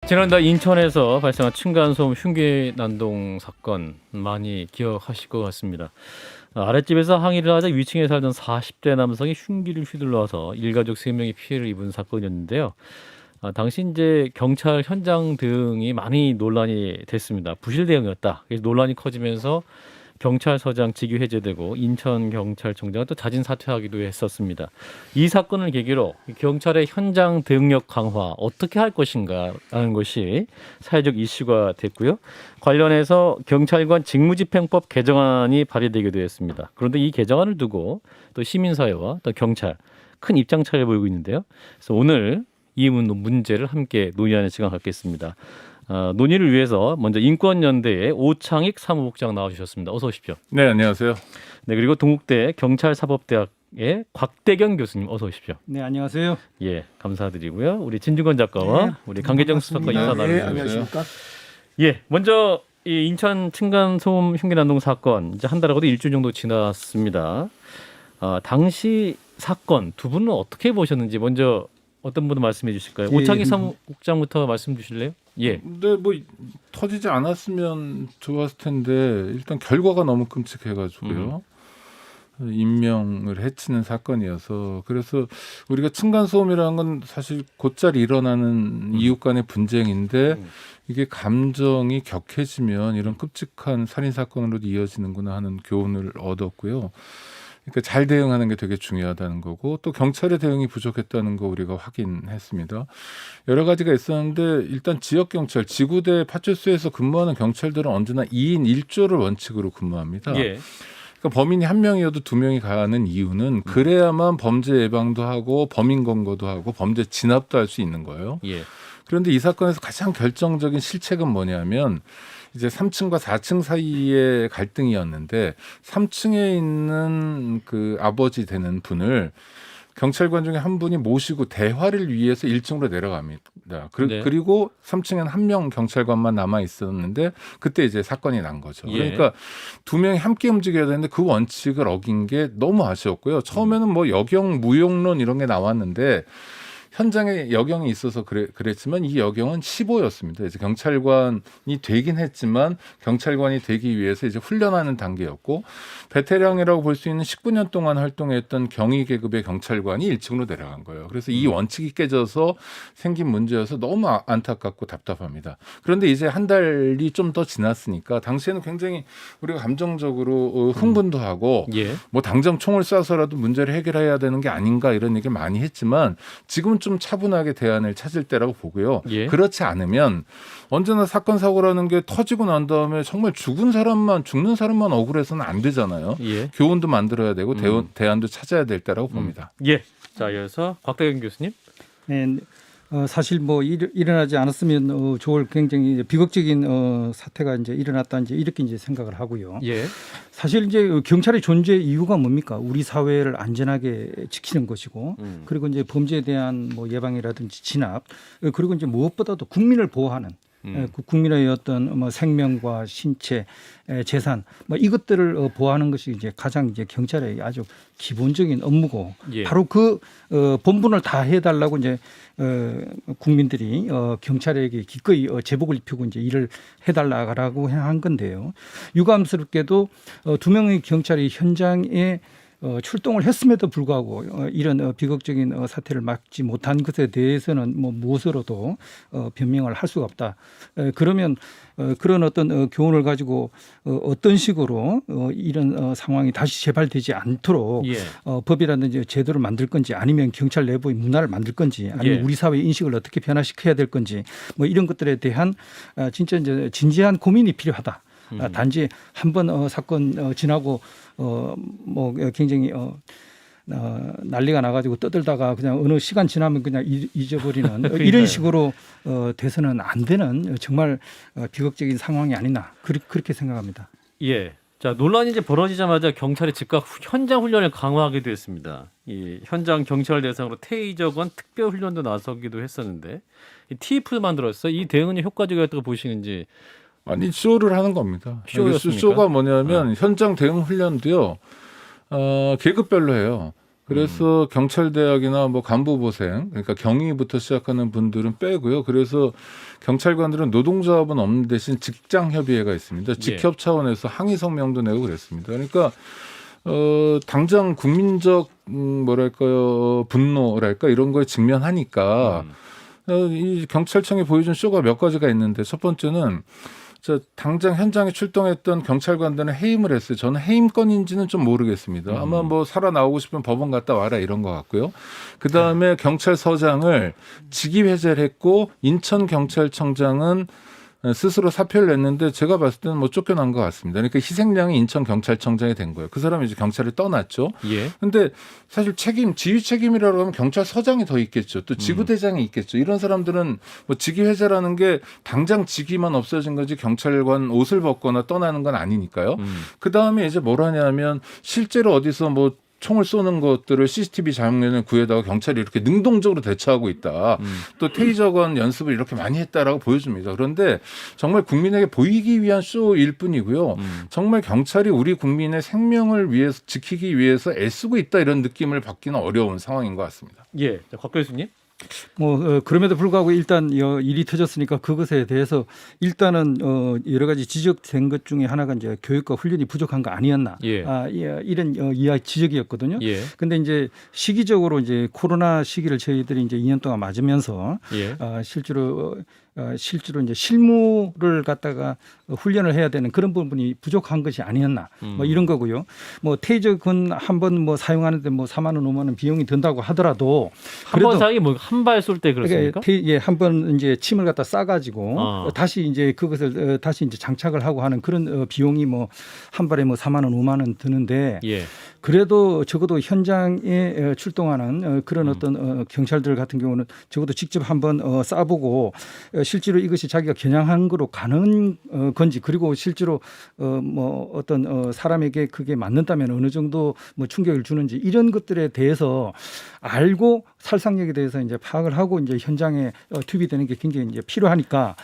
지난달 인천에서 발생한 층간소음 흉기 난동 사건 많이 기억하실 것 같습니다. 아랫집에서 항의를 하자 위층에 살던 40대 남성이 흉기를 휘둘러서 일가족 3명이 피해를 입은 사건이었는데요. 당시 이제 경찰 현장 등이 많이 논란이 됐습니다. 부실 대응이었다. 그래서 논란이 커지면서 경찰서장 직위 해제되고 인천경찰청장은 또 자진 사퇴하기도 했었습니다. 이 사건을 계기로 경찰의 현장 대응력 강화 어떻게 할 것인가라는 것이 사회적 이슈가 됐고요. 관련해서 경찰관 직무집행법 개정안이 발의되기도 했습니다. 그런데 이 개정안을 두고 또 시민사회와 또 경찰 큰 입장 차이를 보이고 있는데요. 그래서 오늘 이 문제를 함께 논의하는 시간 갖겠습니다. 논의를 위해서 먼저 인권연대의 오창익 사무국장 나와주셨습니다. 어서 오십시오. 네, 안녕하세요. 네, 그리고 동국대 경찰사법대학의 곽대경 교수님 어서 오십시오. 네, 안녕하세요. 예, 감사드리고요. 우리 진중권 작가와 네, 우리 강계정 수석과 인사 네, 나누겠습니다. 안녕하십니까. 예, 먼저 이 인천 층간소음 흉기 난동 사건 이제 한 달하고도 일주일 정도 지났습니다. 당시 사건 두 분은 어떻게 보셨는지 먼저 어떤 분은 말씀해 주실까요? 예, 오창익 사무국장부터 말씀 주실래요? 예. 근데 뭐 터지지 않았으면 좋았을 텐데 일단 결과가 너무 끔찍해가지고요. 인명을 해치는 사건이어서 그래서 우리가 층간소음이라는 건 사실 곧잘 일어나는 이웃 간의 분쟁인데 이게 감정이 격해지면 이런 끔찍한 살인 사건으로 이어지는구나 하는 교훈을 얻었고요. 그러니까 잘 대응하는 게 되게 중요하다는 거고 또 경찰의 대응이 부족했다는 거 우리가 확인했습니다. 여러 가지가 있었는데 일단 지역경찰, 지구대 파출소에서 근무하는 경찰들은 언제나 2인 1조를 원칙으로 근무합니다. 예. 그러니까 범인이 한 명이어도 두 명이 가는 이유는 그래야만 범죄 예방도 하고 범인 검거도 하고 범죄 진압도 할 수 있는 거예요. 예. 그런데 이 사건에서 가장 결정적인 실책은 뭐냐면 이제 3층과 4층 사이의 갈등이었는데 3층에 있는 그 아버지 되는 분을 경찰관 중에 한 분이 모시고 대화를 위해서 1층으로 내려갑니다. 네. 그리고 3층에는 한 명 경찰관만 남아 있었는데 그때 이제 사건이 난 거죠. 예. 그러니까 두 명이 함께 움직여야 되는데 그 원칙을 어긴 게 너무 아쉬웠고요. 처음에는 뭐 여경 무용론 이런 게 나왔는데 현장에 여경이 있어서 그랬지만 이 여경은 15였습니다. 이제 경찰관이 되긴 했지만 경찰관이 되기 위해서 이제 훈련하는 단계였고 베테랑이라고 볼 수 있는 19년 동안 활동했던 경위 계급의 경찰관이 1층으로 내려간 거예요. 그래서 이 원칙이 깨져서 생긴 문제여서 너무 안타깝고 답답합니다. 그런데 이제 한 달이 좀 더 지났으니까 당시에는 굉장히 우리가 감정적으로 흥분도 하고 예. 뭐 당장 총을 쏴서라도 문제를 해결해야 되는 게 아닌가 이런 얘기를 많이 했지만 지금은 좀 차분하게 대안을 찾을 때라고 보고요. 예. 그렇지 않으면 언제나 사건 사고라는 게 터지고 난 다음에 정말 죽는 사람만 억울해서는 안 되잖아요. 예. 교훈도 만들어야 되고 대안도 찾아야 될 때라고 봅니다. 예. 자, 이어서 곽대경 교수님. 네, 사실 뭐 일어나지 않았으면 좋을 굉장히 비극적인 사태가 이제 일어났다 이렇게 이제 생각을 하고요. 예. 사실 이제 경찰의 존재 이유가 뭡니까? 우리 사회를 안전하게 지키는 것이고, 그리고 이제 범죄에 대한 뭐 예방이라든지 진압, 그리고 이제 무엇보다도 국민을 보호하는. 그 국민의 어떤 뭐 생명과 신체, 재산, 뭐 이것들을 보호하는 것이 이제 가장 이제 경찰의 아주 기본적인 업무고, 예. 바로 그 본분을 다 해달라고 이제 국민들이 경찰에게 기꺼이 제복을 입히고 이제 일을 해달라고 한 건데요. 유감스럽게도 두 명의 경찰이 현장에 출동을 했음에도 불구하고 이런 비극적인 사태를 막지 못한 것에 대해서는 뭐 무엇으로도 변명을 할 수가 없다. 그러면 그런 어떤 교훈을 가지고 어떤 식으로 이런 상황이 다시 재발되지 않도록 예. 법이라든지 제도를 만들 건지 아니면 경찰 내부의 문화를 만들 건지 아니면 예. 우리 사회의 인식을 어떻게 변화시켜야 될 건지 뭐 이런 것들에 대한 진짜 이제 진지한 고민이 필요하다. 단지 한번 사건 지나고 뭐 굉장히 난리가 나가지고 떠들다가 그냥 어느 시간 지나면 그냥 잊어버리는 이런 식으로 돼서는 안 되는 정말 비극적인 상황이 아니나 그렇게 생각합니다. 예. 자, 논란이 이제 벌어지자마자 경찰이 즉각 현장 훈련을 강화하기도 했습니다. 이 현장 경찰 대상으로 테이저건 특별 훈련도 나서기도 했었는데 이 TF도 만들었어요. 이 대응은 효과적이었다고 보시는지. 아니 쇼를 하는 겁니다. 쇼였습니까? 쇼가 뭐냐면 현장 대응 훈련도요. 계급별로 해요. 그래서 경찰대학이나 뭐 간부보생, 그러니까 경위부터 시작하는 분들은 빼고요. 그래서 경찰관들은 노동조합은 없는 대신 직장협의회가 있습니다. 직협 차원에서 항의 성명도 내고 그랬습니다. 그러니까 당장 국민적 뭐랄까요 분노랄까 이런 거에 직면하니까 이 경찰청이 보여준 쇼가 몇 가지가 있는데 첫 번째는 당장 현장에 출동했던 경찰관들은 해임을 했어요. 저는 해임 건인지는 좀 모르겠습니다. 아마 뭐 살아나오고 싶으면 법원 갔다 와라 이런 것 같고요. 그다음에 경찰서장을 직위 해제를 했고 인천경찰청장은 스스로 사표를 냈는데 제가 봤을 때는 뭐 쫓겨난 것 같습니다. 그러니까 희생양이 인천경찰청장이 된 거예요. 그 사람이 이제 경찰을 떠났죠. 그런데 사실 지휘 책임이라고 하면 경찰서장이 더 있겠죠. 또 지구대장이 있겠죠. 이런 사람들은 뭐 직위 해제라는 게 당장 직위만 없어진 거지 경찰관 옷을 벗거나 떠나는 건 아니니까요. 그 다음에 이제 뭘 하냐면 실제로 어디서 뭐 총을 쏘는 것들을 CCTV 장면을 구해다가 경찰이 이렇게 능동적으로 대처하고 있다. 또 테이저건 연습을 이렇게 많이 했다라고 보여줍니다. 그런데 정말 국민에게 보이기 위한 쇼일 뿐이고요. 정말 경찰이 우리 국민의 생명을 위해서 지키기 위해서 애쓰고 있다 이런 느낌을 받기는 어려운 상황인 것 같습니다. 예, 곽 교수님. 그럼에도 불구하고 일단 일이 터졌으니까 그것에 대해서 일단은 여러 가지 지적된 것 중에 하나가 이제 교육과 훈련이 부족한 거 아니었나 이런 이야기 지적이었거든요. 근데 이제 시기적으로 이제 코로나 시기를 저희들이 이제 2년 동안 맞으면서 실제로 이제 실무를 갖다가 훈련을 해야 되는 그런 부분이 부족한 것이 아니었나 뭐 이런 거고요. 뭐 테이저건 한 번 뭐 사용하는데 뭐 4만 원, 5만 원 비용이 든다고 하더라도 한 번 사용이 뭐 한 발 쏠 때 그렇습니까? 한 번 이제 침을 갖다 싸가지고 다시 이제 그것을 다시 이제 장착을 하고 하는 그런 비용이 뭐 한 발에 뭐 4만 원, 5만 원 드는데. 그래도 적어도 현장에 출동하는 그런 어떤 경찰들 같은 경우는 적어도 직접 한번 쏴보고 실제로 이것이 자기가 겨냥한 거로 가는 건지 그리고 실제로 뭐 어떤 사람에게 그게 맞는다면 어느 정도 뭐 충격을 주는지 이런 것들에 대해서 알고 살상력에 대해서 이제 파악을 하고 이제 현장에 투입되는 게 굉장히 이제 필요하니까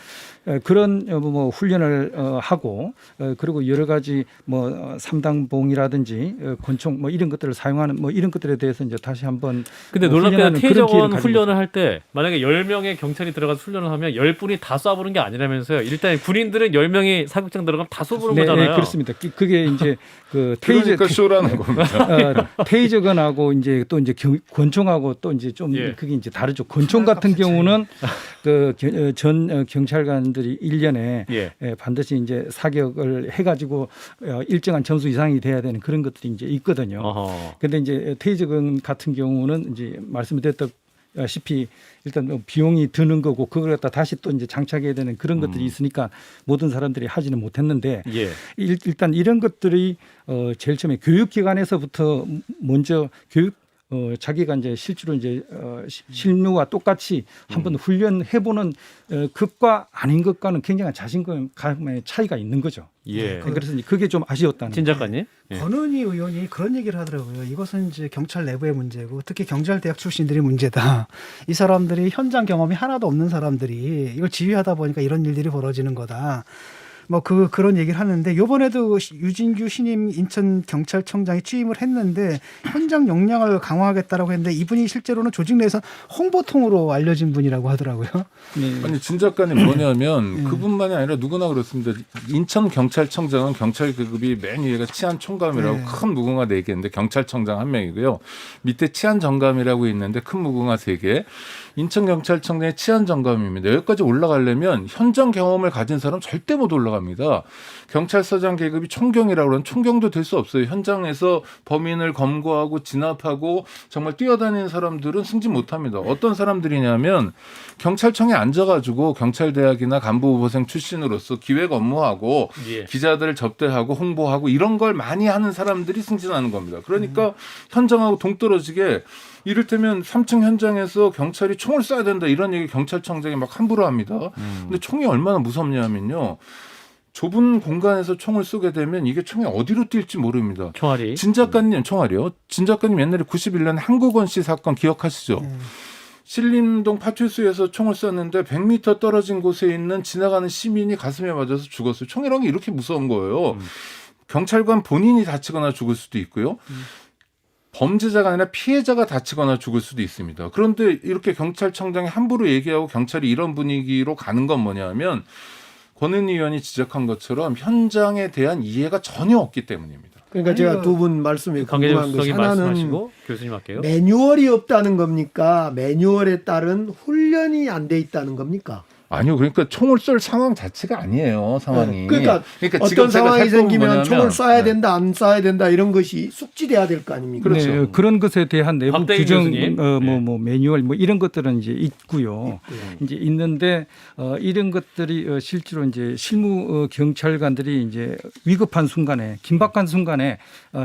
그런 뭐 훈련을 하고 그리고 여러 가지 뭐 삼당봉이라든지 권총 뭐 이런 것들을 사용하는 뭐 이런 것들에 대해서 이제 다시 한번 근데 놀랍게도 테이저건 훈련을 할 때 만약에 10명의 경찰이 들어가서 훈련을 하면 10분이 다 쏴보는 게 아니라면서요. 일단 군인들은 10명이 사격장 들어가면 다 쏘보는 거잖아요. 네, 그렇습니다. 그게 이제 그 그러니까 쇼라는 겁니다. 테이저건하고 이제 또 이제 권총하고 또 이제 좀 그게 이제 다르죠. 권총 같은 경우는 그 전 경찰관들이 1년에 반드시 이제 사격을 해가지고 일정한 점수 이상이 돼야 되는 그런 것들이 이제 있거든요. 그런데 이제 테이저건 같은 경우는 이제 말씀드렸다시피 일단 비용이 드는 거고 그걸 갖다 다시 또 이제 장착해야 되는 그런 것들이 있으니까 모든 사람들이 하지는 못했는데 일단 이런 것들이 제일 처음에 교육기관에서부터 먼저 자기가 이제 실제로 이제 실무와 똑같이 한번 훈련해보는 것과 아닌 것과는 굉장한 자신감의 차이가 있는 거죠. 그래서 그게 좀 아쉬웠다는. 진 작가님. 권은희 의원이 그런 얘기를 하더라고요. 이것은 이제 경찰 내부의 문제고 특히 경찰대학 출신들이 문제다. 이 사람들이 현장 경험이 하나도 없는 사람들이 이걸 지휘하다 보니까 이런 일들이 벌어지는 거다. 뭐 그런 얘기를 하는데 이번에도 유진규 신임 인천경찰청장이 취임을 했는데 현장 역량을 강화하겠다라고 했는데 이분이 실제로는 조직 내에서 홍보통으로 알려진 분이라고 하더라고요. 아니 진 작가님 뭐냐면 그분만이 아니라 누구나 그렇습니다. 인천경찰청장은 경찰 계급이 맨 위에가 치안총감이라고 큰 무궁화 4개인데 경찰청장 1명이고요. 밑에 치안정감이라고 있는데 큰 무궁화 3개. 인천경찰청장의 치안정감입니다. 여기까지 올라가려면 현장 경험을 가진 사람 절대 못 올라갑니다. 경찰서장 계급이 총경이라고 하면 총경도 될 수 없어요. 현장에서 범인을 검거하고 진압하고 정말 뛰어다니는 사람들은 승진 못합니다. 어떤 사람들이냐면 경찰청에 앉아가지고 경찰대학이나 간부보생 출신으로서 기획 업무하고 기자들을 접대하고 홍보하고 이런 걸 많이 하는 사람들이 승진하는 겁니다. 그러니까 현장하고 동떨어지게 이를테면 3층 현장에서 경찰이 총을 쏴야 된다 이런 얘기 경찰청장이 막 함부로 합니다. 근데 총이 얼마나 무섭냐면요. 좁은 공간에서 총을 쏘게 되면 이게 총이 어디로 뛸지 모릅니다. 총알이. 진 작가님 총알이요. 진 작가님 옛날에 91년 한국원 씨 사건 기억하시죠? 신림동 파출소에서 총을 쐈는데 100m 떨어진 곳에 있는 지나가는 시민이 가슴에 맞아서 죽었어요. 총이라는 게 이렇게 무서운 거예요. 경찰관 본인이 다치거나 죽을 수도 있고요. 범죄자가 아니라 피해자가 다치거나 죽을 수도 있습니다. 그런데 이렇게 경찰청장이 함부로 얘기하고 경찰이 이런 분위기로 가는 건 뭐냐면 권은희 의원이 지적한 것처럼 현장에 대한 이해가 전혀 없기 때문입니다. 그러니까 제가 두 분 말씀이 관계자 궁금한 수석이 것이 하나는 말씀하시고 교수님 할게요. 매뉴얼이 없다는 겁니까? 매뉴얼에 따른 훈련이 안 돼 있다는 겁니까? 아니요, 그러니까 총을 쏠 상황 자체가 아니에요, 상황이. 그러니까 지금 어떤 제가 상황이 살펴본 생기면 뭐냐면, 총을 쏴야 네. 된다, 안 쏴야 된다 이런 것이 숙지돼야 될 거 아닙니까? 그렇죠. 네, 그런 것에 대한 내부 박대기 규정, 교수님. 뭐 매뉴얼 뭐 이런 것들은 이제 있고요. 이제 있는데 이런 것들이 실제로 이제 실무 경찰관들이 이제 위급한 순간에 긴박한 순간에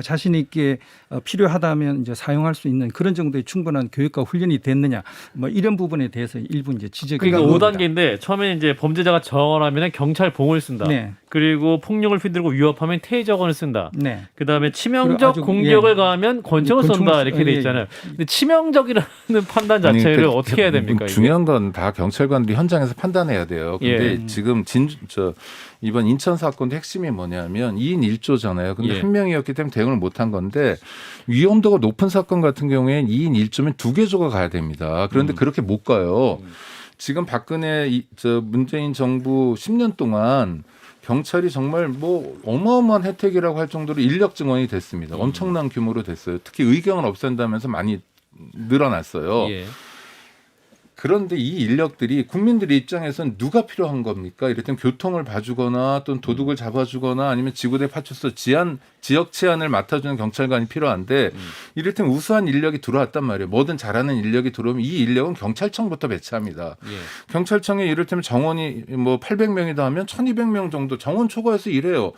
자신 있게 필요하다면 이제 사용할 수 있는 그런 정도의 충분한 교육과 훈련이 됐느냐, 뭐 이런 부분에 대해서 일부 이제 지적이 그러니까 나옵니다. 5단계인데 처음에 이제 범죄자가 저항하면 경찰 봉을 쓴다. 네. 그리고 폭력을 휘두르고 위협하면 테이저건을 쓴다. 네. 그다음에 그리고 치명적 아주, 공격을 예. 가하면 권총을 권총을 쏜다 이렇게 돼 예, 있잖아요. 근데 치명적이라는 판단 아니, 자체를 그러니까 어떻게 해야 됩니까? 이게? 중요한 건 다 경찰관들이 현장에서 판단해야 돼요. 근데 예. 지금 이번 인천 사건도 핵심이 뭐냐면 2인 1조잖아요. 근데 예. 한 명이었기 때문에 대응을 못한 건데 위험도가 높은 사건 같은 경우에는 2인 1조면 2개 조가 가야 됩니다. 그런데 그렇게 못 가요. 지금 박근혜 문재인 정부 10년 동안 경찰이 정말 뭐 어마어마한 혜택이라고 할 정도로 인력 증원이 됐습니다. 엄청난 규모로 됐어요. 특히 의경을 없앤다면서 많이 늘어났어요. 예. 그런데 이 인력들이 국민들의 입장에서는 누가 필요한 겁니까? 이를테면 교통을 봐주거나 또는 도둑을 잡아주거나 아니면 지구대 파출소 지역 치안을 맡아주는 경찰관이 필요한데 이를테면 우수한 인력이 들어왔단 말이에요. 뭐든 잘하는 인력이 들어오면 이 인력은 경찰청부터 배치합니다. 예. 경찰청에 이를테면 정원이 뭐 800명이다 하면 1200명 정도 정원 초과해서 일해요.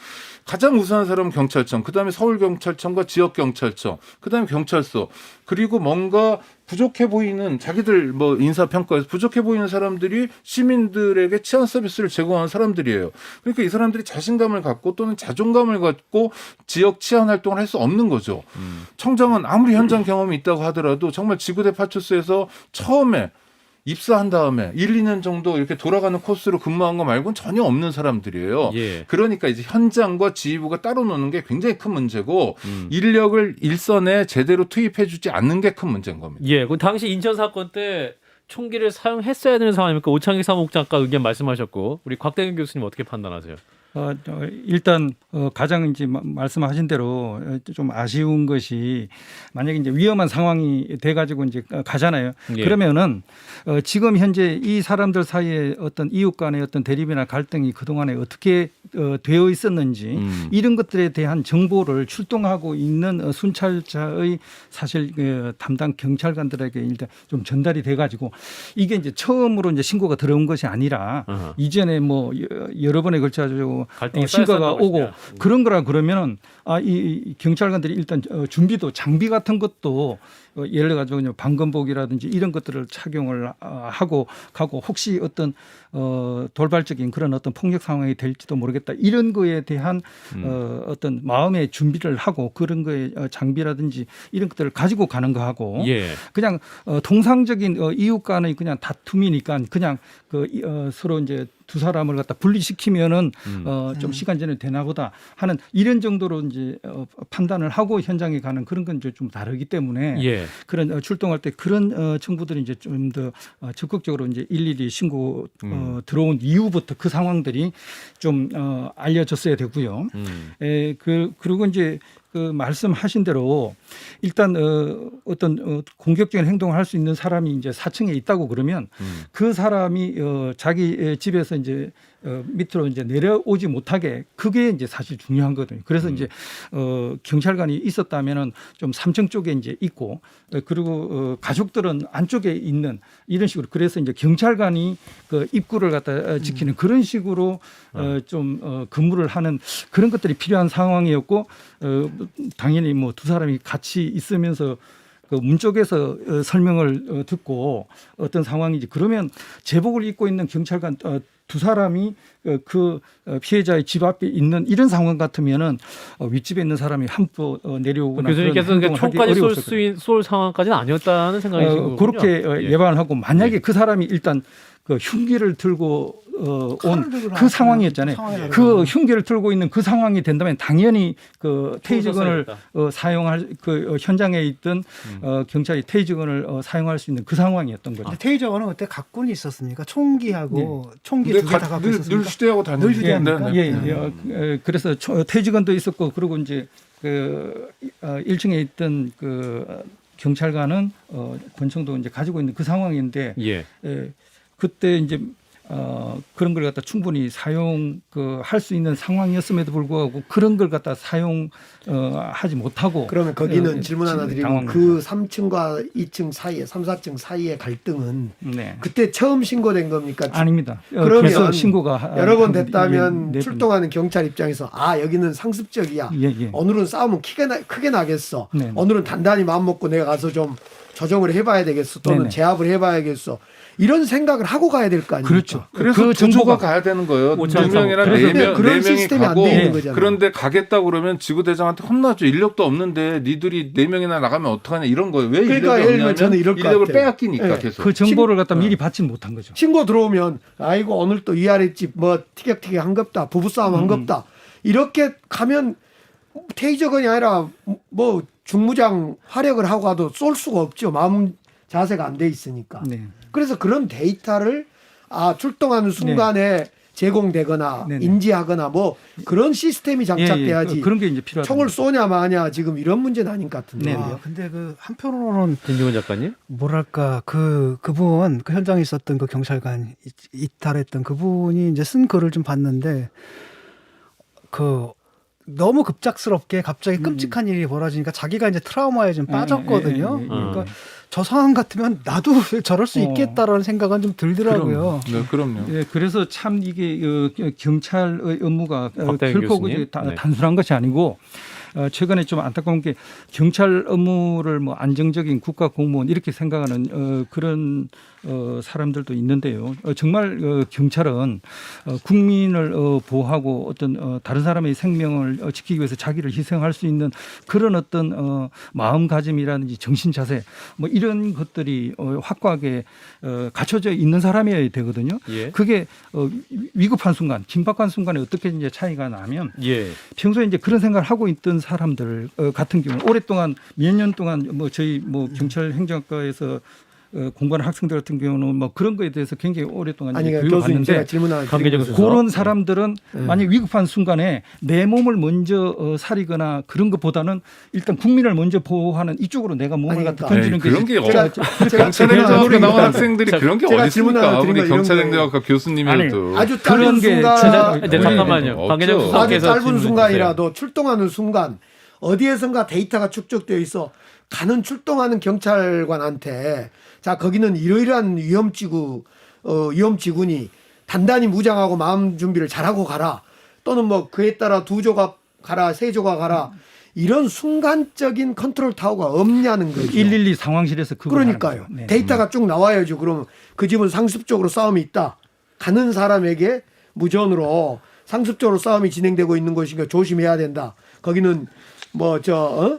가장 우수한 사람은 경찰청, 그다음에 서울경찰청과 지역경찰청, 그다음에 경찰서, 그리고 뭔가 부족해 보이는 자기들 뭐 인사평가에서 부족해 보이는 사람들이 시민들에게 치안 서비스를 제공하는 사람들이에요. 그러니까 이 사람들이 자신감을 갖고 또는 자존감을 갖고 지역 치안 활동을 할 수 없는 거죠. 청장은 아무리 현장 경험이 있다고 하더라도 정말 지구대 파출소에서 처음에 입사한 다음에 1, 2년 정도 이렇게 돌아가는 코스로 근무한 거 말고는 전혀 없는 사람들이에요. 예. 그러니까 이제 현장과 지휘부가 따로 노는 게 굉장히 큰 문제고 인력을 일선에 제대로 투입해주지 않는 게 큰 문제인 겁니다. 예. 그 당시 인천 사건 때 총기를 사용했어야 되는 상황입니까? 오창기 사무국장 아까 의견 말씀하셨고 우리 곽대근 교수님 어떻게 판단하세요? 일단 가장 이제 말씀하신 대로 좀 아쉬운 것이 만약에 이제 위험한 상황이 돼가지고 이제 가잖아요. 예. 그러면은 지금 현재 이 사람들 사이에 어떤 이웃 간의 어떤 대립이나 갈등이 그 동안에 어떻게 되어 있었는지 이런 것들에 대한 정보를 출동하고 있는 순찰차의 사실 담당 경찰관들에게 일단 좀 전달이 돼가지고 이게 이제 처음으로 이제 신고가 들어온 것이 아니라 어허. 이전에 뭐 여러 번에 걸쳐가지고 갈등이 신고가 쌓였었던 오고 것이냐. 그런 거라 그러면은 이 경찰관들이 일단 준비도 장비 같은 것도 예를 들어 가지고 방검복이라든지 이런 것들을 착용을 하고 가고 혹시 어떤 돌발적인 그런 어떤 폭력 상황이 될지도 모르겠다 이런 거에 대한 어떤 마음의 준비를 하고 그런 거에 장비라든지 이런 것들을 가지고 가는 거하고 예. 그냥 통상적인 이웃 간의 그냥 다툼이니까 그냥 서로 이제 두 사람을 갖다 분리시키면은 좀 시간 전에 되나보다 하는 이런 정도로 이제 판단을 하고 현장에 가는 그런 건 이제 좀 다르기 때문에 예. 그런 출동할 때 그런 청구들이 이제 좀 더 적극적으로 이제 일일이 신고 들어온 이후부터 그 상황들이 좀 알려졌어야 되고요. 그리고 이제 그 말씀하신 대로 일단 어떤 공격적인 행동을 할 수 있는 사람이 이제 4층에 있다고 그러면 그 사람이 자기 집에서 이제 밑으로 이제 내려오지 못하게 그게 이제 사실 중요한 거거든요. 그래서 이제 경찰관이 있었다면은 좀 3층 쪽에 이제 있고 그리고 가족들은 안쪽에 있는 이런 식으로 그래서 이제 경찰관이 그 입구를 갖다 지키는 그런 식으로 좀 근무를 하는 그런 것들이 필요한 상황이었고 당연히 뭐 두 사람이 같이 있으면서 그 문 쪽에서 설명을 듣고 어떤 상황인지 그러면 제복을 입고 있는 경찰관 두 사람이 피해자의 집 앞에 있는 이런 상황 같으면은 윗집에 있는 사람이 함부로 내려오거나 교수님께서 그런 그러니까 행동을 총까지 하기 어려웠을 쏠 상황까지는 아니었다는 생각이신 거군요. 그렇게 예. 예방을 하고 만약에 그 사람이 일단 그 흉기를 들고 온 그 상황이었잖아요. 그 흉기를 들고 있는 그 상황이 된다면 당연히 그 테이저건을 사용할 그 현장에 있던 경찰이 테이저건을 사용할 수 있는 그 상황이었던 거죠. 근데 테이저건은 그때 각군이 있었습니까? 총기하고 총기 근데 두 개 다 갖고 늘 있었습니까? 휴대하고 다니는 늘 휴대합니까? 그래서 테이저건도 있었고 그리고 이제 그 1층에 있던 그 경찰관은 권총도 이제 가지고 있는 그 상황인데 예. 그때 이제 그런 걸 갖다 충분히 사용 할 수 있는 상황이었음에도 불구하고 그런 걸 갖다 사용하지 못하고 그러면 거기는 질문 하나 드리고 당황 그 3층과 2층 사이에 3, 4층 사이의 갈등은 네. 그때 처음 신고된 겁니까? 아닙니다. 그러면 그래서 신고가 여러 번 한 됐다면 네 번. 출동하는 경찰 입장에서 여기는 상습적이야. 예. 오늘은 싸움은 크게 나겠어. 네. 오늘은 단단히 마음 먹고 내가 가서 좀 조정을 해봐야 되겠어. 또는 네네. 제압을 해봐야겠어. 이런 생각을 하고 가야 될 거 아닙니까? 그렇죠. 그래서 그 구조가 정보가 가야 되는 거예요. 두 오차상. 명이나 그런데 네 그런 명이 시스템이 안 가고 돼 있는 거잖아요. 그런데 가겠다 그러면 지구대장한테 혼나죠. 인력도 없는데 니들이 4명이나 나가면 어떡하냐 이런 거예요. 왜 그러니까 인력이 예를 들면 없냐면 저는 이럴 것 인력을 같아요. 빼앗기니까 네. 계속. 그 정보를 갖다 미리 받지 못한 거죠. 신고 들어오면 아이고 오늘 또 위아랫집 뭐 티격태격 한겁다. 부부싸움 한겁다. 이렇게 가면 테이저건이 아니라 뭐 중무장 활약을 하고 가도 쏠 수가 없죠. 마음 자세가 안 돼 있으니까. 네. 그래서 그런 데이터를 출동하는 순간에 제공되거나 네네. 인지하거나 뭐 그런 시스템이 장착돼야지. 그런 게 이제 필요하다. 총을 쏘냐 마냐 지금 이런 문제는 아닌 것 같은데. 네네. 근데 그 한편으로는 진중훈 작가님? 뭐랄까 그분 그 현장에 있었던 그 경찰관 이탈했던 그분이 이제 쓴 글을 좀 봤는데 그 너무 급작스럽게 갑자기 끔찍한 일이 벌어지니까 자기가 이제 트라우마에 좀 빠졌거든요. 예. 그러니까 저 상황 같으면 나도 저럴 수 있겠다라는 생각은 좀 들더라고요. 네, 그럼요. 예, 그래서 참 이게 경찰의 업무가 박다영 결코 교수님. 네. 단순한 것이 아니고 최근에 좀 안타까운 게 경찰 업무를 뭐 안정적인 국가 공무원 이렇게 생각하는 그런 사람들도 있는데요. 정말 경찰은 국민을 보호하고 어떤 다른 사람의 생명을 지키기 위해서 자기를 희생할 수 있는 그런 어떤 마음가짐이라든지 정신 자세 뭐 이런 것들이 확고하게 갖춰져 있는 사람이어야 되거든요. 예. 그게 위급한 순간, 긴박한 순간에 어떻게 이제 차이가 나면 예. 평소에 이제 그런 생각을 하고 있던 사람들 같은 경우 오랫동안 몇 년 동안 뭐 저희 뭐 경찰 행정학과에서 공부하는 학생들 같은 경우는 뭐 그런 거에 대해서 굉장히 오랫동안 아니 교육을 교수님 제가 받는데 질문 하나 관계적인 드리겠습니다. 그런 사람들은 만약 위급한 순간에 내 몸을 먼저 사리거나 그런 것보다는 일단 국민을 먼저 보호하는 이쪽으로 내가 몸을 아니, 갖다 그러니까. 던지는 게 그런 게 제가 경찰행정학과 나온 학생들이 그런 게 제가 어디 질문 하나 있습니까? 드린 우리 거 이런 경찰행정학과 교수님이라도 아주 그런 짧은 게 순간 네, 잠깐만요. 없죠. 관계자 아주 수석께서 짧은 질문 순간이라도 출동하는 순간 어디에선가 데이터가 축적되어 있어 가는 출동하는 경찰관한테 자 거기는 이러이러한 위험지군이 단단히 무장하고 마음 준비를 잘하고 가라 또는 뭐 그에 따라 2조각 가라 3조각 가라 이런 순간적인 컨트롤 타워가 없냐는 거죠. 112 상황실에서 그걸 그러니까요. 하는 거죠. 네. 데이터가 쭉 나와야죠. 그러면 그 집은 상습적으로 싸움이 있다. 가는 사람에게 무전으로 상습적으로 싸움이 진행되고 있는 것이니까 조심해야 된다. 거기는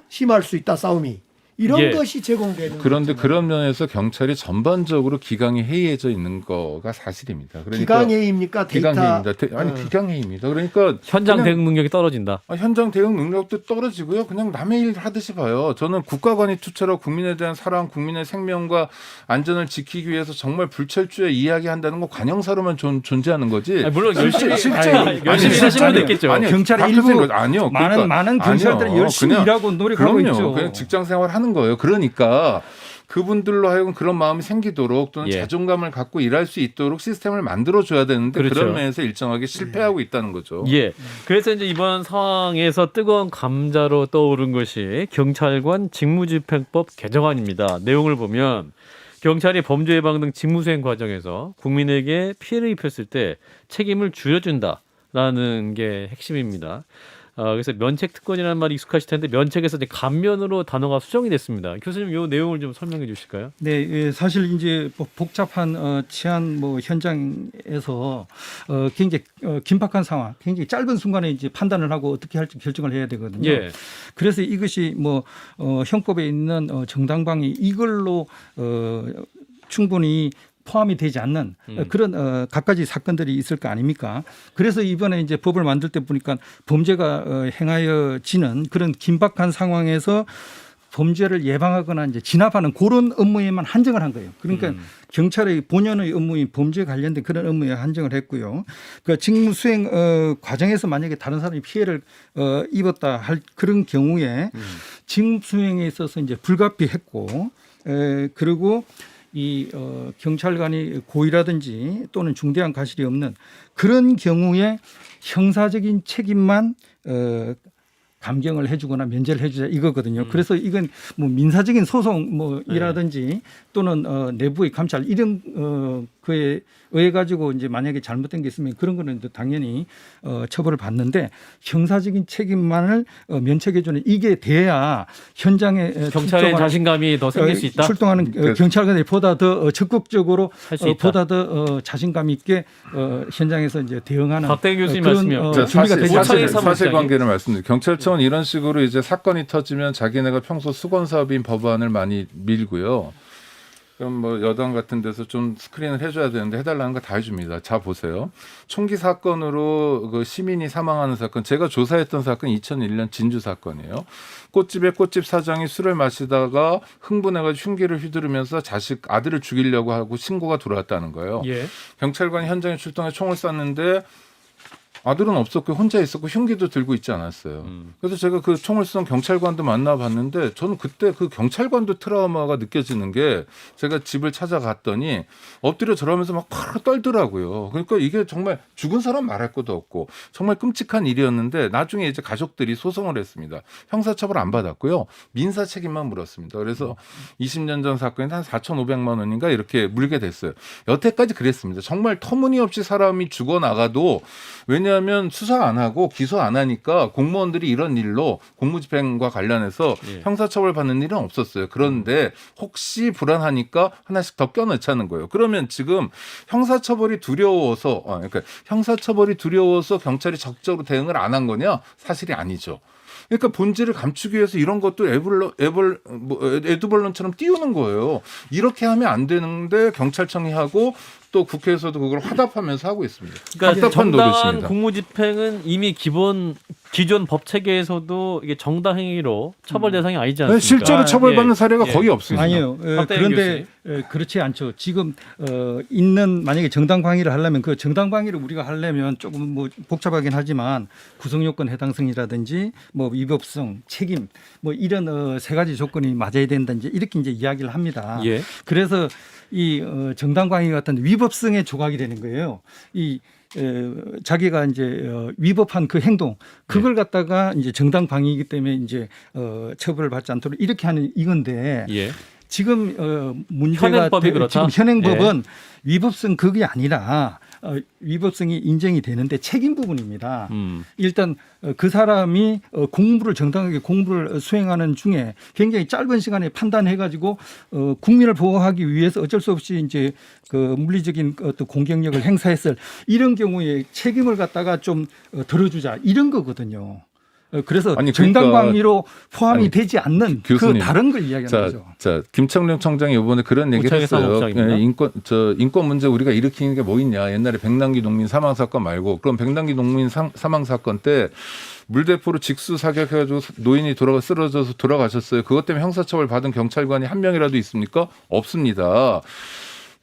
심할 수 있다 싸움이. 이런 예. 것이 제공되는 그런데 거죠. 그런 면에서 경찰이 전반적으로 기강이 해이해져 있는 거가 사실입니다. 그러니까 기강회의입니까? 데이터 기강회의입니다. 기강회의입니다. 그러니까 현장 그냥 대응 능력이 떨어진다. 현장 대응 능력도 떨어지고요. 그냥 남의 일 하듯이 봐요. 저는 국가관이 투철하고 국민에 대한 사랑, 국민의 생명과 안전을 지키기 위해서 정말 불철주야 이야기한다는 건 관용사로만 존재하는 거지. 아니, 물론 열심히 실제 열심히 하시면 됐겠죠. 아니요. 경찰의 박 일부 교수님, 아니요. 많은 경찰들이 아니요. 열심히 그냥 일하고 노력하고 그럼요. 있죠. 그냥 직장 생활하는 거예요. 그러니까 그분들로 하여금 그런 마음이 생기도록 또는 예. 자존감을 갖고 일할 수 있도록 시스템을 만들어줘야 되는데 그렇죠. 그런 면에서 일정하게 실패하고 있다는 거죠. 예. 그래서 이제 이번 상황에서 뜨거운 감자로 떠오른 것이 경찰관 직무집행법 개정안입니다. 내용을 보면 경찰이 범죄 예방 등 직무수행 과정에서 국민에게 피해를 입혔을 때 책임을 줄여준다라는 게 핵심입니다. 그래서 면책 특권이라는 말이 익숙하실 텐데 면책에서 이제 감면으로 단어가 수정이 됐습니다. 교수님 이 내용을 좀 설명해 주실까요? 네, 예, 사실 이제 복잡한 치안 현장에서 굉장히 긴박한 상황, 굉장히 짧은 순간에 이제 판단을 하고 어떻게 할지 결정을 해야 되거든요. 예. 그래서 이것이 형법에 있는 정당방위 이걸로 충분히 포함이 되지 않는 그런 갖가지 사건들이 있을 거 아닙니까? 그래서 이번에 이제 법을 만들 때 보니까 범죄가 행하여지는 그런 긴박한 상황에서 범죄를 예방하거나 이제 진압하는 그런 업무에만 한정을 한 거예요. 그러니까 경찰의 본연의 업무인 범죄 관련된 그런 업무에 한정을 했고요. 그 직무 수행 과정에서 만약에 다른 사람이 피해를 입었다 할 그런 경우에 직무 수행에 있어서 이제 불가피했고, 그리고 이 경찰관이 고의라든지 또는 중대한 과실이 없는 그런 경우에 형사적인 책임만 감경을 해주거나 면제를 해주자 이거거든요. 그래서 이건 뭐 민사적인 소송 이라든지 또는 내부의 감찰 이런 거에 의해 가지고 이제 만약에 잘못된 게 있으면 그런 거는 당연히 처벌을 받는데 형사적인 책임만을 면책해주는 이게 돼야 현장에 경찰의 자신감이 더 생길 수 있다. 출동하는 경찰관들이 보다 더 적극적으로 할수 있다. 보다 더 자신감 있게 현장에서 이제 대응하는 박대기 교수님 그런 말씀이요. 준비가 되지 않습니까? 사실관계를 말씀드릴게요. 경찰청은 이런 식으로 이제 사건이 터지면 자기네가 평소 수건 사업인 법안을 많이 밀고요. 그럼 뭐 여당 같은 데서 좀 스크린을 해줘야 되는데 해달라는 거 다 해줍니다. 자 보세요. 총기 사건으로 그 시민이 사망하는 사건, 제가 조사했던 사건 2001년 진주 사건이에요. 꽃집에 꽃집 사장이 술을 마시다가 흥분해가지고 흉기를 휘두르면서 아들을 죽이려고 하고 신고가 들어왔다는 거예요. 예. 경찰관이 현장에 출동해 총을 쐈는데 아들은 없었고 혼자 있었고 흉기도 들고 있지 않았어요. 그래서 제가 그 총을 쏜 경찰관도 만나봤는데 저는 그때 그 경찰관도 트라우마가 느껴지는 게 제가 집을 찾아갔더니 엎드려 절하면서 막 팍 떨더라고요. 그러니까 이게 정말 죽은 사람 말할 것도 없고 정말 끔찍한 일이었는데 나중에 이제 가족들이 소송을 했습니다. 형사처벌 안 받았고요. 민사 책임만 물었습니다. 그래서 20년 전 사건이 한 4,500만 원인가 이렇게 물게 됐어요. 여태까지 그랬습니다. 정말 터무니없이 사람이 죽어나가도 왜냐하면 수사 안 하고 기소 안 하니까 공무원들이 이런 일로 공무집행과 관련해서 형사처벌 받는 일은 없었어요. 그런데 혹시 불안하니까 하나씩 더 껴넣자는 거예요. 그러면 지금 형사처벌이 두려워서 경찰이 적극적으로 대응을 안 한 거냐? 사실이 아니죠. 그러니까 본질을 감추기 위해서 이런 것도 에드벌론처럼 띄우는 거예요. 이렇게 하면 안 되는데 경찰청이 하고 또 국회에서도 그걸 화답하면서 하고 있습니다. 그러니까 답답한 정당한 노릇입니다. 공무집행은 이미 기존 법 체계에서도 이게 정당 행위로 처벌 대상이 아니지 않습니까? 실제로 처벌받는 예. 사례가 예. 거의 없습니다. 아니요. 박대기 그런데 그렇지 않죠. 지금 있는 만약에 정당 방위를 하려면 그 정당 방위를 우리가 하려면 조금 뭐 복잡하긴 하지만 구성 요건 해당성이라든지 뭐 위법성, 책임 뭐 이런 세 가지 조건이 맞아야 된다든지 이렇게 이제 이야기를 합니다. 예. 그래서 이 정당 방위 같은 위법성에 조각이 되는 거예요. 이 자기가 이제 위법한 그 행동 그걸 갖다가 이제 정당 방위이기 때문에 이제 처벌을 받지 않도록 이렇게 하는 이건데 예. 지금 문제가 현행법이 그렇다? 지금 현행법은 위법성 그게 아니라 위법성이 인정이 되는데 책임 부분입니다. 일단 그 사람이 정당하게 공부를 수행하는 중에 굉장히 짧은 시간에 판단해가지고 국민을 보호하기 위해서 어쩔 수 없이 이제 그 물리적인 어떤 공격력을 행사했을 이런 경우에 책임을 갖다가 좀 덜어주자 이런 거거든요. 그래서 아니, 정당 그러니까 방위로 포함이 되지 않는 교수님. 그 다른 걸 이야기하는 거죠. 자, 김청룡 청장이 이번에 그런 얘기를 우창희 했어요. 사무국장입니다. 인권 문제 우리가 일으키는 게 뭐 있냐. 옛날에 백남기 농민 사망 사건 말고 그럼 백남기 농민 사망 사건 때 물대포로 직수 사격해가지고 노인이 쓰러져서 돌아가셨어요. 그것 때문에 형사처벌 받은 경찰관이 한 명이라도 있습니까? 없습니다.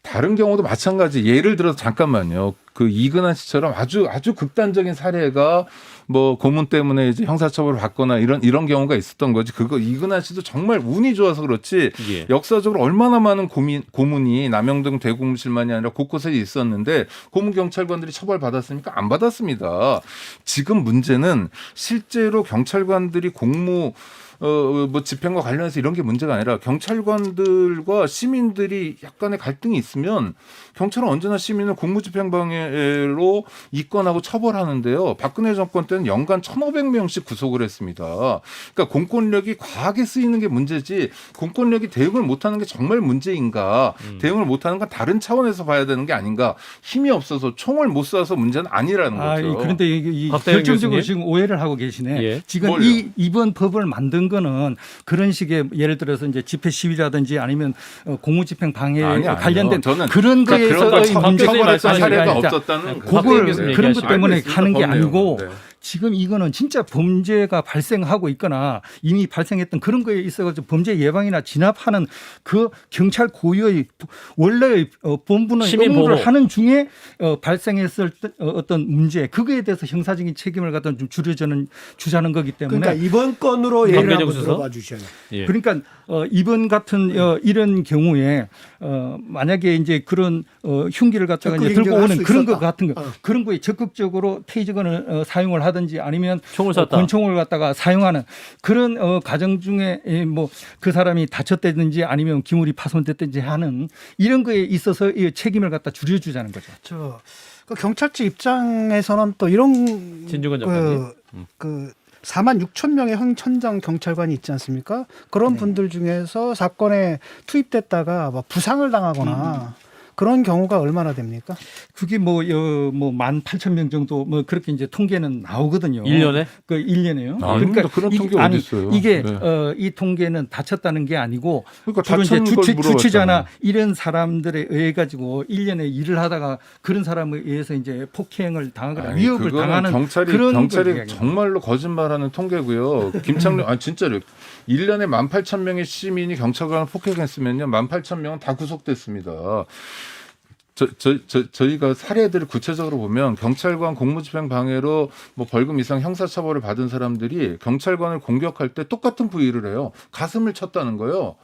다른 경우도 마찬가지. 예를 들어서 잠깐만요. 그 이근한 씨처럼 아주 극단적인 사례가 뭐 고문 때문에 이제 형사처벌을 받거나 이런 경우가 있었던 거지. 이근한 씨도 정말 운이 좋아서 그렇지. 예. 역사적으로 얼마나 많은 고문이 남영동 대고문실만이 아니라 곳곳에 있었는데 고문 경찰관들이 처벌받았습니까? 안 받았습니다. 지금 문제는 실제로 경찰관들이 뭐 집행과 관련해서 이런 게 문제가 아니라 경찰관들과 시민들이 약간의 갈등이 있으면 경찰은 언제나 시민을 공무집행방해로 입건하고 처벌하는데요. 박근혜 정권 때는 연간 1,500명씩 구속을 했습니다. 그러니까 공권력이 과하게 쓰이는 게 문제지 공권력이 대응을 못하는 게 정말 문제인가? 대응을 못하는 건 다른 차원에서 봐야 되는 게 아닌가? 힘이 없어서 총을 못 쏴서 문제는 아니라는 거죠. 그런데 이 박대영 결정적으로 교수님? 지금 오해를 하고 계시네. 예. 지금 뭘요? 이번 법을 만든 거는 그런 식의 예를 들어서 이제 집회 시위라든지 아니면 공무집행 방해 아니요. 관련된 저는 그런 그런 거 거에서의 처벌- 문제가 처벌했던 아니, 사례가 아니, 없었다는 아니, 거죠. 그걸 박대영 교수님 그런 것 얘기하시고. 때문에 알겠습니다. 가는 게 법내용. 아니고 네. 지금 이거는 진짜 범죄가 발생하고 있거나 이미 발생했던 그런 거에 있어가지고 범죄 예방이나 진압하는 그 경찰 고유의 원래의 본분의 시민 업무를 보호. 하는 중에 발생했을 어떤 문제 그거에 대해서 형사적인 책임을 갖다 좀 주자는 거기 때문에 그러니까 이번 건으로 예를 박대정 한번 수석? 들어봐 주셔요. 예. 그러니까 이번 같은 이런 경우에 만약에 이제 그런 흉기를 갖다가 이제 들고 적극 오는 인정할 그런 수 것 있었다. 같은 거 그런 거에 적극적으로 테이저건을 사용을 하든지 아니면 총을 쐈다. 권총을 갖다가 사용하는 그런 과정 중에 뭐 그 사람이 다쳤다든지 아니면 기물이 파손됐든지 하는 이런 거에 있어서 이 책임을 갖다 줄여주자는 거죠. 그 경찰직 입장에서는 또 이런 진중권 작가님. 그 4만 6천 명의 현장 경찰관이 있지 않습니까? 그런 분들 중에서 사건에 투입됐다가 막 부상을 당하거나 그런 경우가 얼마나 됩니까? 그게 뭐 18,000명 정도 뭐 그렇게 이제 통계는 나오거든요. 1년에? 그 1년에요. 아닙니다. 그런 통계 어디 있어요? 이게 네. 이 통계는 다쳤다는 게 아니고 그러니까 주로 이제 다쳤는 걸 주치자나 물어봤잖아요. 이런 사람들에 의해 가지고 1년에 일을 하다가 그런 사람에 의해서 이제 폭행을 당하거나 아니, 위협을 그거는 당하는 경찰이 그런 걸 경찰이 이야기합니다. 정말로 거짓말하는 통계고요. 김창룡 진짜로 1년에 18,000명의 시민이 경찰관을 폭행했으면요. 18,000명은 다 구속됐습니다. 저희가 사례들을 구체적으로 보면 경찰관 공무집행 방해로 뭐 벌금 이상 형사처벌을 받은 사람들이 경찰관을 공격할 때 똑같은 부위를 해요. 가슴을 쳤다는 거예요.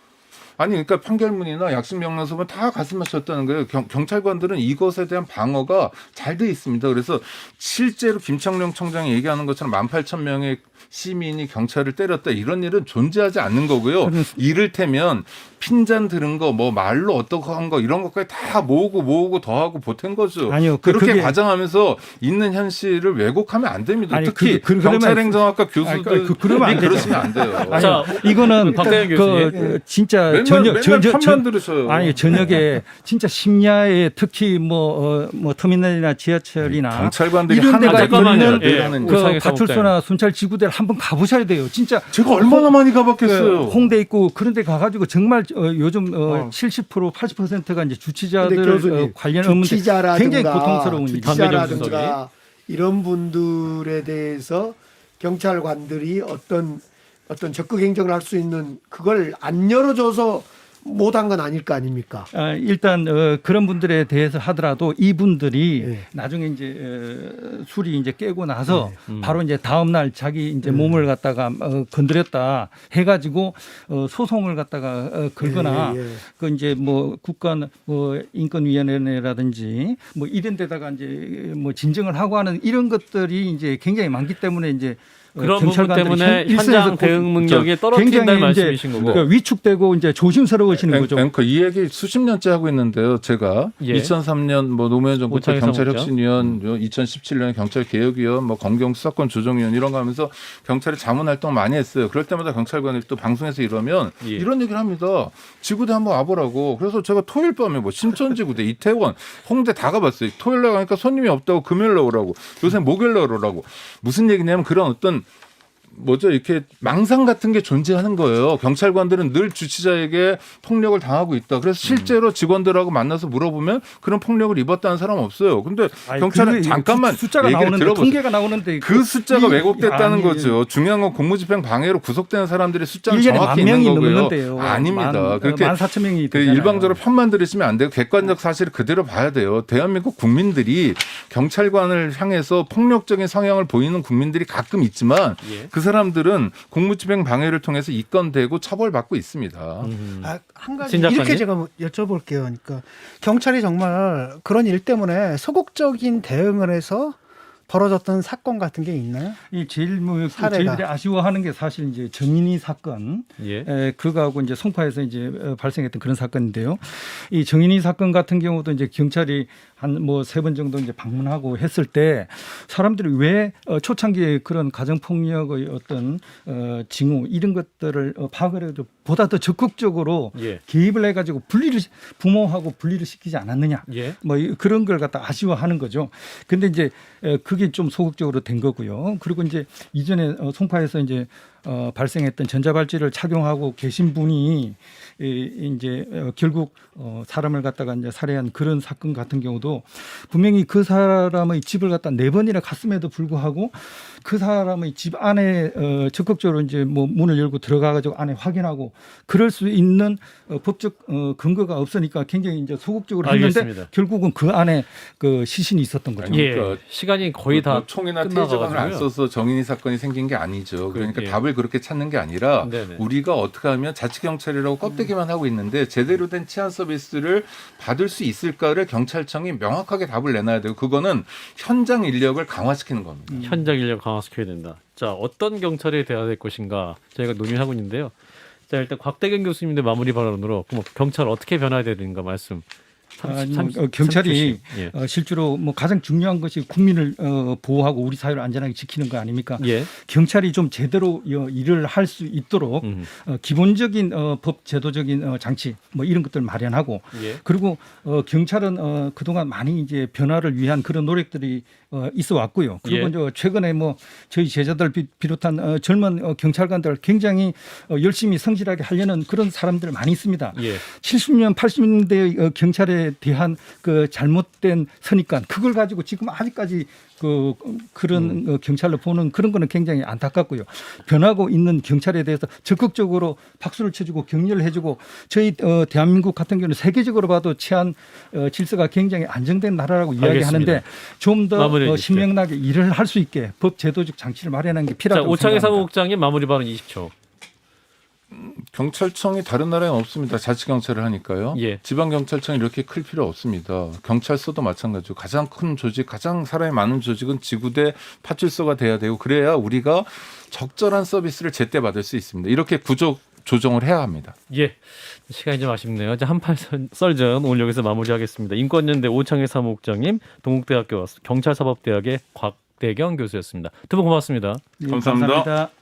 아니 그러니까 판결문이나 약식 명령서 보면 다 가슴을 쳤다는 거예요. 경찰관들은 이것에 대한 방어가 잘 돼 있습니다. 그래서 실제로 김창룡 청장이 얘기하는 것처럼 18,000명의 시민이 경찰을 때렸다 이런 일은 존재하지 않는 거고요. 이를테면 핀잔 들은 거 뭐 말로 어떻게 한 거 이런 것까지 다 모으고 더하고 보탠 거죠. 아니요, 그렇게 그게- 과장하면서 있는 현실을 왜곡하면 안 됩니다. 아니, 특히 그러면- 경찰행정학과 교수들이 그러면 안 되죠. 그러시면 안 돼요. 아니, 자, 이거는 박대영 교수님. 진짜 맨날 편만 들으셔요. 아니 저녁에 진짜 심야에 특히 뭐 터미널이나 지하철이나 경찰관들이 이런 데가 잠깐만요. 있는 예. 하는 그 우상의 파출소나 순찰 지구대를 한번 가보셔야 돼요. 진짜 제가 얼마나 많이 가봤겠어요. 홍대 있고 그런 데 가가지고 정말 요즘 70% 80%가 이제 근데 주치자들 교수님, 관련 업무인데 주치자라든가 굉장히 고통스러운 일이죠. 주치자라든가 이런 분들에 대해서 경찰관들이 어떤 적극 행정을 할 수 있는 그걸 안 열어줘서 못한 건 아닐 거 아닙니까? 일단 그런 분들에 대해서 하더라도 이분들이 예. 나중에 이제 술이 이제 깨고 나서 바로 이제 다음 날 자기 이제 몸을 갖다가 건드렸다 해가지고 소송을 갖다가 걸거나 예, 예. 그 이제 뭐 국가 뭐 인권위원회라든지 뭐 이런 데다가 이제 뭐 진정을 하고 하는 이런 것들이 이제 굉장히 많기 때문에 이제 그런 부분 경찰관들이 때문에 일선에서 현장 대응 능력이 떨어진다는 굉장히 말씀이신 이제 거고. 위축되고 이제 조심스러워지는 거죠. 앵커 이 얘기 수십 년째 하고 있는데요. 제가 예. 2003년 뭐 노무현 정부 때 오창희 경찰혁신위원, 2017년에 경찰개혁위원, 뭐 검경 수사권 조정위원 이런 거 하면서 경찰이 자문 활동 많이 했어요. 그럴 때마다 경찰관이 또 방송에서 이러면 예. 이런 얘기를 합니다. 지구대 한번 와보라고. 그래서 제가 토요일 밤에 뭐 신천지구대, 이태원, 홍대 다 가봤어요. 토요일 날 가니까 손님이 없다고 금요일 날 오라고. 요새 목요일 날 오라고. 무슨 얘기냐면 그런 어떤 이렇게 망상 같은 게 존재하는 거예요. 경찰관들은 늘 주치자에게 폭력을 당하고 있다. 그래서 실제로 직원들하고 만나서 물어보면 그런 폭력을 입었다는 사람 없어요. 근데 경찰은 잠깐만 숫자가 얘기를 나오는데 들어보세요. 통계가 나오는데 그 숫자가 왜곡됐다는 아니, 거죠. 중요한 건 공무집행 방해로 구속되는 사람들의 숫자는 1년에 정확히 만 명이 있는 거고요. 넘는데요. 아닙니다. 그렇게 14,000명이 그 일방적으로 편만 들으시면 안 되고 객관적 사실을 그대로 봐야 돼요. 대한민국 국민들이 경찰관을 향해서 폭력적인 성향을 보이는 국민들이 가끔 있지만 예. 그 사람들은 공무집행 방해를 통해서 입건되고 처벌받고 있습니다. 한 가지 신 작가님? 이렇게 제가 뭐 여쭤볼게요. 그러니까 경찰이 정말 그런 일 때문에 소극적인 대응을 해서 벌어졌던 사건 같은 게 있나요? 이 제일 뭐 사례가. 저희들이 아쉬워하는 게 사실 이제 정인이 사건, 예. 그거하고 이제 송파에서 이제 발생했던 그런 사건인데요. 이 정인이 사건 같은 경우도 이제 경찰이 한 뭐 3번 정도 이제 방문하고 했을 때 사람들이 왜 초창기에 그런 가정 폭력의 어떤 징후 이런 것들을 파악을 해도 보다 더 적극적으로 예. 개입을 해가지고 부모하고 분리를 시키지 않았느냐. 예. 뭐 그런 걸 갖다 아쉬워하는 거죠. 근데 이제 그게 좀 소극적으로 된 거고요. 그리고 이제 이전에 송파에서 이제 발생했던 전자발찌를 착용하고 계신 분이 이제 결국 사람을 갖다가 이제 살해한 그런 사건 같은 경우도 분명히 그 사람의 집을 갖다 4번이나 갔음에도 불구하고 그 사람의 집 안에 적극적으로 이제 뭐 문을 열고 들어가가지고 안에 확인하고 그럴 수 있는 법적 근거가 없으니까 굉장히 이제 소극적으로 했는데 알겠습니다. 결국은 그 안에 그 시신이 있었던 거죠. 예. 그러니까 시간이 거의 다 총이나 끝나가지고요. 테이저건을 안 써서 정인이 사건이 생긴 게 아니죠. 그러니까 예. 답을 그렇게 찾는 게 아니라 네네. 우리가 어떻게 하면 자치경찰이라고 껍데기만 하고 있는데 제대로 된 치안 서비스를 받을 수 있을까를 경찰청이 명확하게 답을 내놔야 되고 그거는 현장 인력을 강화시키는 겁니다. 현장 인력 강화시켜야 된다. 자, 어떤 경찰이 돼야 될 것인가 저희가 논의하고 있는데요. 자, 일단 곽대경 교수님의 마무리 발언으로 그럼 경찰 어떻게 변화해야 되는가 말씀. 경찰이 30초씩. 예. 실제로 뭐 가장 중요한 것이 국민을 보호하고 우리 사회를 안전하게 지키는 거 아닙니까? 예. 경찰이 좀 제대로 일을 할 수 있도록 기본적인 법 제도적인 장치 뭐 이런 것들 마련하고 예. 그리고 경찰은 그동안 많이 이제 변화를 위한 그런 노력들이 있어 왔고요. 그리고 예. 이제 최근에 뭐 저희 제자들 비롯한 젊은 경찰관들 굉장히 열심히 성실하게 하려는 그런 사람들 많이 있습니다. 예. 70년, 80년대 경찰에 대한 그 잘못된 선입관 그걸 가지고 지금 아직까지 그런 경찰로 보는 그런 거는 굉장히 안타깝고요. 변하고 있는 경찰에 대해서 적극적으로 박수를 쳐주고 격려를 해주고 저희 대한민국 같은 경우는 세계적으로 봐도 치안 질서가 굉장히 안정된 나라라고 이야기하는데 좀 더 마무리해 주십시오. 신명나게 일을 할 수 있게 법 제도적 장치를 마련하는 게 자, 필요하다고 오창희 생각합니다. 사무국장님 마무리 발언 20초. 경찰청이 다른 나라에는 없습니다. 자치경찰을 하니까요. 예. 지방경찰청이 이렇게 클 필요 없습니다. 경찰서도 마찬가지고 가장 큰 조직, 가장 사람이 많은 조직은 지구대 파출소가 돼야 되고 그래야 우리가 적절한 서비스를 제때 받을 수 있습니다. 이렇게 구조 조정을 해야 합니다. 예. 시간이 좀 아쉽네요. 자, 한판 썰전 오늘 여기서 마무리하겠습니다. 인권연대 오창희 사무국장님, 동국대학교 경찰사법대학의 곽대경 교수였습니다. 두 분 고맙습니다. 예, 감사합니다. 감사합니다.